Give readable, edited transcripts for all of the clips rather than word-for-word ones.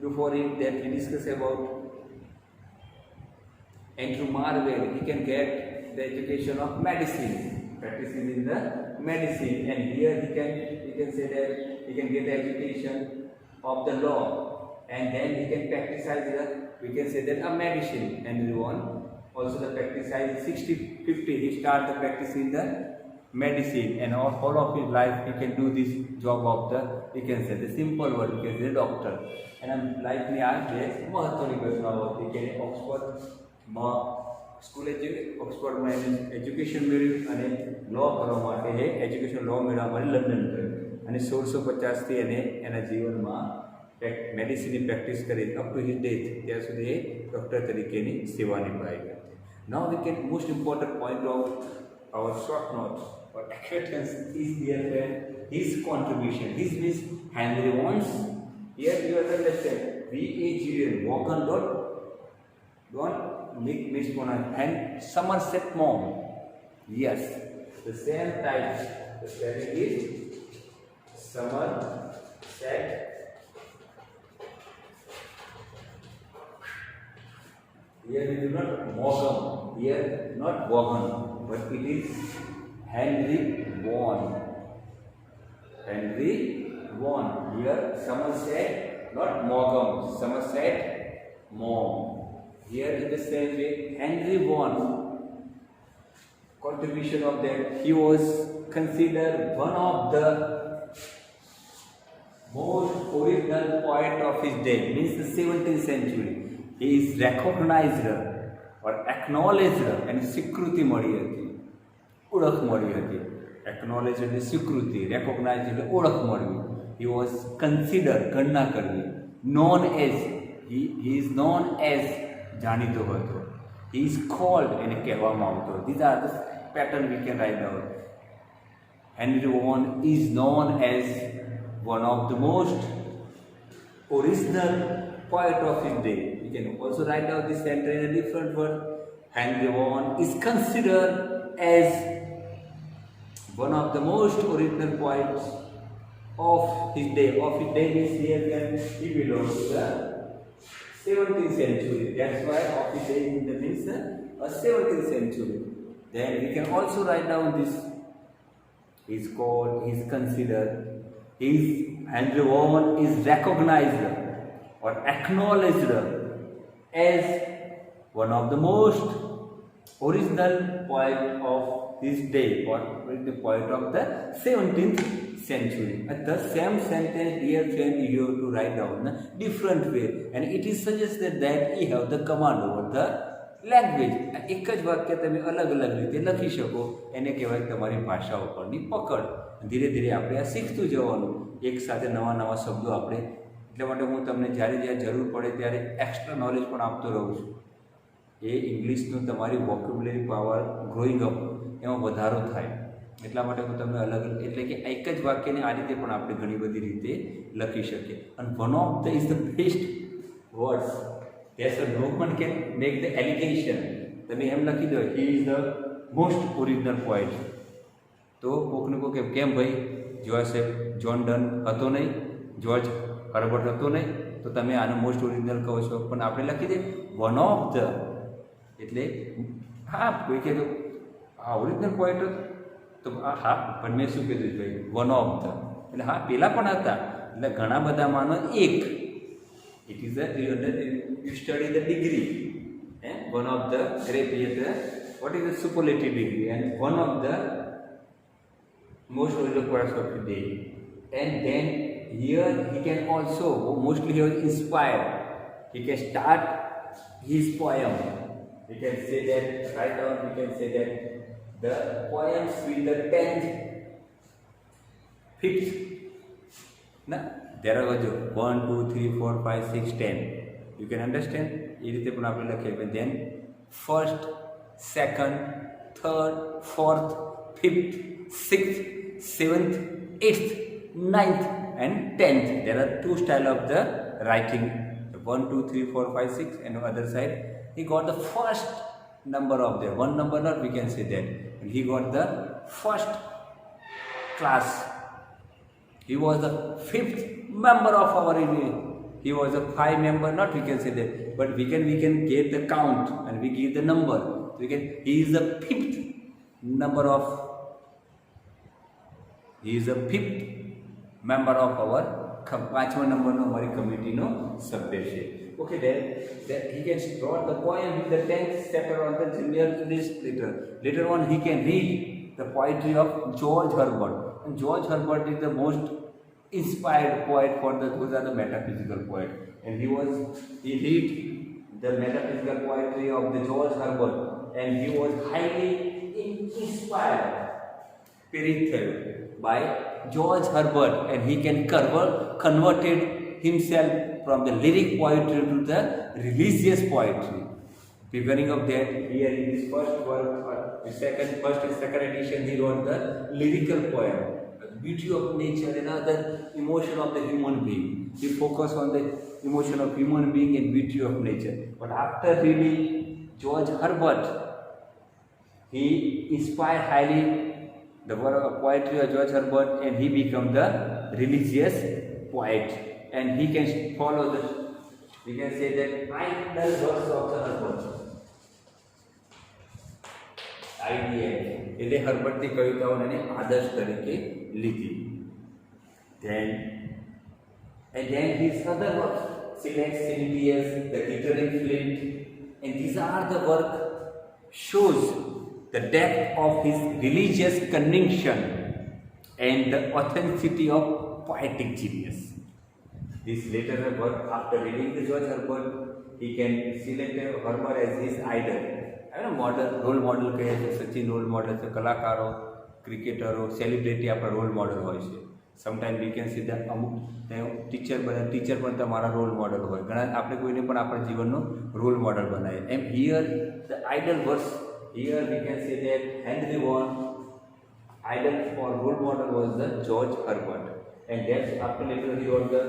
before it that we discuss about Andrew Marvel. He can get the education of medicine, practicing in the medicine, and here he can say that he can get the education of the law, and then he can practice we can say that a medicine. And Vaughan also the practice 60-50. He start the practice in the medicine, and all of his life he can do this job of the, we can say the simple word, we can say doctor. And life ની આ જે મહત્વની ઘટનાઓ હતી કે ઓક્સફર્ડમાં school ઓક્સફર્ડમાં એને education મેળવ્યું અને લો કરવા માટે એજ્યુકેશન લો મેળવવા માટે લંડન ગયો અને 1650થી એને એના જીવનમાં મેડિસિનની પ્રેક્ટિસ કરી અપ ટુ હિઝ ડેથ ત્યાં સુધી એ ડૉક્ટર તરીકેની સેવા નિભાવી હતી. Now we can most important point of our short notes or acquaintance is dear friend his contribution. His means Henry Vaughan's. Here you have to understand B.A.Sem Vaughan don't make mispronounce and Somerset Maugham. Yes, the same type. The spelling is Somerset. Here we do not Maugham. Here not Vaughan, but it is Henry Vaughan. Henry Vaughan. Here Somerset, not Maugham. Somerset Maugham. Here in the same way, Henry Vaughan. Contribution of that, he was considered one of the most original poet of his day. Means the 17th century. He is recognized or acknowledged and સ્વીકૃતિ મળી હતી, ઓળખ મળી હતી. Acknowledged એટલે સ્વીકૃતિ, recognized એટલે ઓળખ મળવી. He was considered, ગણના કરવી. Known as, he is known as, જાણીતો હતો. He is called, એને કહેવામાં આવતો. These are the pattern we can write down. Henry Vaughan is known as one of the most original poet of his day. We can also write down this sentence in a different word. Henry Vaughan is considered as one of the most original poets of his day. Of his day means here he belongs to the 17th century. That's why of his day means a 17th century. Then we can also write down this. He's called, he's considered, Henry Vaughan is recognized or acknowledged as one of the most original poet of his day, or the poet of the 17th century. At the same sentence, dear friend, you have to write down a different way, and it is suggested that you have the command over the language. એક જ વાક્ય તમે અલગ અલગ રીતે લખી શકો, એને કહેવાય તમારી ભાષા ઉપરની પકડ. ધીરે ધીરે આપણે આ શીખતું જવાનું, એક સાથે નવા નવા શબ્દો આપણે. એટલા માટે હું તમને જ્યારે જ્યારે જરૂર પડે ત્યારે એક્સ્ટ્રા નોલેજ પણ આપતો રહું છું. એ ઇંગ્લિશનું તમારી વોકેબ્યુલરી પાવર ગ્રોઈંગ અપ એમાં વધારો થાય. એટલા માટે હું તમને અલગ એટલે કે એક જ વાક્યને આ રીતે પણ આપણે ઘણી બધી રીતે લખી શકીએ. અને one of the is the best words. Yes, no one can make the allegation. તમે એમ લખી દો, he is the most original poet. તો કોકને કોક કેમ ભાઈ જોન ડન હતો નહીં, જ્યોર્જ હર્બર્ટ હતો નહીં, તો તમે આનું મોસ્ટ ઓરિજિનલ કહો છો. પણ આપણે લખી દે વન ઓફ ધ, એટલે હા કોઈ કહેતો હા ઓરિજિનલ પોઈન્ટ હતો, તો હા પણ મેં શું કીધું ભાઈ વન ઓફ ધ, એટલે હા પેલા પણ હતા, એટલે ઘણા બધામાંનો એક. It is you study the degree, one of the great what is the superlative degree, and one of the most original poets of the day. And then here he can also mostly he was inspired. He can start his poem. We can say that right now. We can say that the poems with the 10th, 5th. There are 1, 2, 3, 4, 5, 6, 10. You can understand? એ રીતે પણ આપણે લખીએ. Then first, second, third, fourth, fifth, sixth, seventh, eighth, ninth, and 10th. There are two styles of the writing. 1, 2, 3, 4, 5, 6, and on the other side he got the first number of there. One number not, we can say that. And he got the first class. He was the fifth member of our He was a five member, not we can say that, but we can get the count and we give the number. He is the fifth number of. He is the fifth member of our પાંચમા નંબરનો અમારી કમિટીનો સભ્ય છે. Okay, then he can draw the poem with the 10th chapter on the junior English literature. Later on, he can read the poetry of George Herbert. And George Herbert is the most inspired poet for those are the metaphysical poet. And he read the metaphysical poetry of the George Herbert, and he was highly inspired, spirit by George Herbert, and he can converted himself from the lyric poetry to the religious poetry. Beginning of that, here in his first work, first and second edition, he wrote the lyrical poem, beauty of nature and other emotion of the human being. He focused on the emotion of human being and beauty of nature. But after reading George Herbert, he inspired highly the work of poetry of George Herbert, and he became the religious poet. And he can follow the, we can say that final verse of the Herbert. Idea એટલે હર્બર્ટની કવિતાઓને આદર્શ તરીકે લીધી. Then his other works, Silex, Sylvius, the glittering flint, and these are the work shows the depth of his religious conviction and the authenticity of poetic genius. This later work, after reading the George Herbert, he can select Herbert as his idol. Role model કહે છે, Sachin role model છે, કલાકારો, ક્રિકેટરો, celebrity આપણા રોલ મોડલ હોય છે. Sometime we can see that અમુક ટીચર પણ તમારા રોલ મોડલ હોય. ઘણા આપણે કોઈને પણ આપણા જીવનનો રોલ મોડલ બનાવીએ. એમ here the idol verse, here we can see that Henry Vaughan idol or role model was the George Herbert. And that's after later he wrote the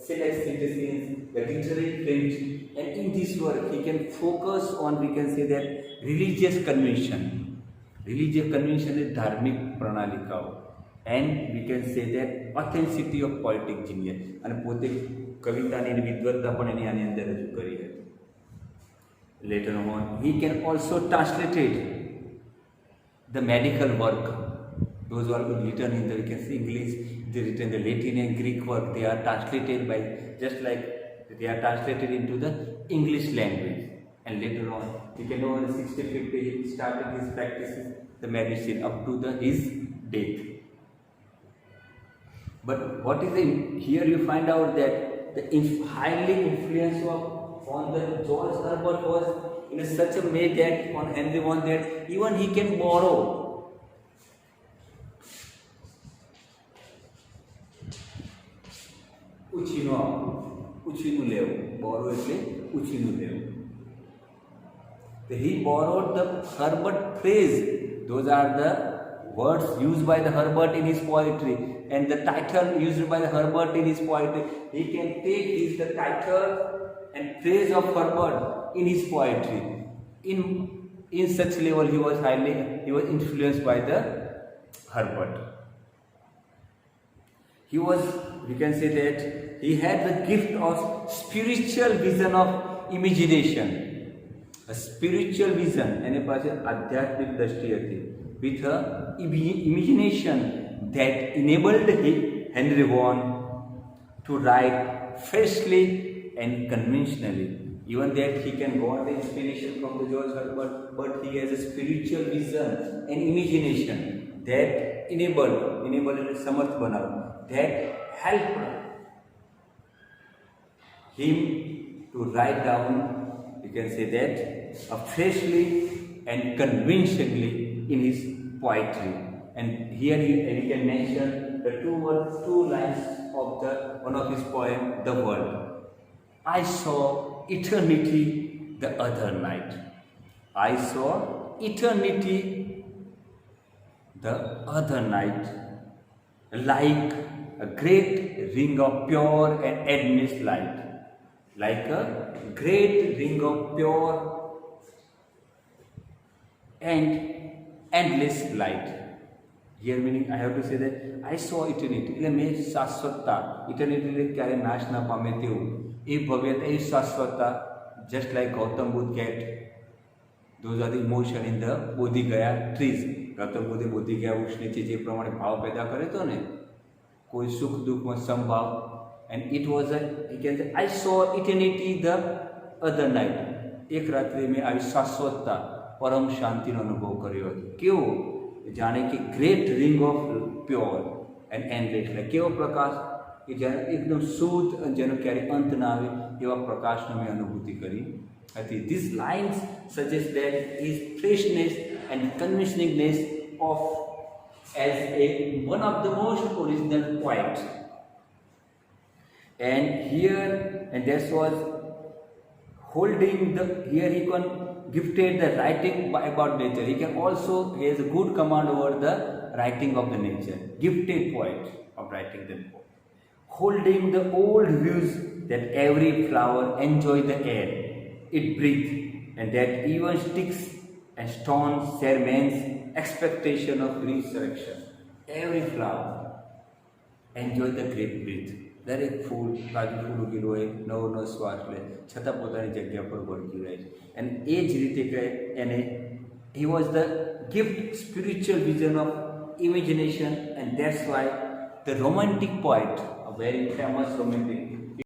Silex synthesis, the glittering flint, and in this work he can focus on, we can say that, religious convention. Religious convention is ધાર્મિક પ્રણાલિકાઓ, and we can say that authenticity of poetic genius. અને પોતે કવિતાની વિદ્વત્તા પણ એની આની અંદર રજૂ કરી હતી. Later on he can also translated the medical work. Those who are written in the, we can see English, they written the Latin and Greek work, they are translated by, just like they are translated into the English language. And later on, you can know in 1650 he started his practices, the medicine, up to his death. But what is here you find out that the highly influence on the George Herbert was in such a way that on Henry Vaughan that even he can borrow. ઉછીનું લેવું, બોરો એટલે ઉછીનું લેવું. He borrowed the Herbert phrase. Those are the words used by the Herbert in his poetry, and the title used by the Herbert in his poetry. He can take the title and phrase of Herbert in his poetry. In such level he was influenced by the Herbert. He was, we can say that he had the gift of spiritual vision of imagination. A spiritual vision, એને પાસે આધ્યાત્મિક દ્રષ્ટિ હતી, with a imagination that enabled Henry Vaughan to write freshly and conventionally. Even that he can got the inspiration from the George Herbert, but he has a spiritual vision and imagination that enabled સમર્થ બનાવ, that helped him to write down, you can say that, freshly and convincingly in his poetry. And here we can mention the two lines of one of his poem, The World. I saw eternity the other night. I saw eternity the other night, like a great ring of pure and endless light. Like a great ring of pure and endless light. Here meaning I have to say that I saw eternity, એટલે મેં શાશ્વતતા, eternity એટલે ક્યારે નાશ ના પામે તેવું, એ ભવ્યતા, એ શાશ્વતતા, just like Gautam Buddha caught those are the emotion in the Bodhi Gaya trees. Gautam બુદ્ધે બોધી ગયા વૃક્ષ નીચે જે પ્રમાણે ભાવ પેદા કર્યો હતો ને, કોઈ સુખ દુઃખમાં સમભાવ, and it was a he can say I saw eternity the other night. એક રાત્રે મેં આવી શાશ્વતતા, પરમ શાંતિનો અનુભવ કર્યો હતો. કેવો? જાણે કે great ring of pure and endless, એટલે કેવો પ્રકાશ કે જ્યારે એકદમ શુદ્ધ અને જેનો ક્યારેય અંત ના આવે એવા પ્રકાશનો મેં અનુભૂતિ કરી હતી. This lines suggest that his freshness and convincingness of as a one of the most original poet. And here and that was holding the, here he can gifted the writing about nature. He can also, he has a good command over the writing of the nature, gifted poet of writing the poem, holding the old views that every flower enjoy the air it breathes, and that even sticks and stones share man's expectation of resurrection. Every flower enjoy the great breath. દરેક ફૂલ, તાજું ફૂલ ઉગેલું હોય, નવો નવો શ્વાસ લે, છતાં પોતાની જગ્યા પર વળગી રહે છે. અને એ જ રીતે કહે એને, he was the gift spiritual vision of imagination, and that's why the romantic poet, a very famous romantic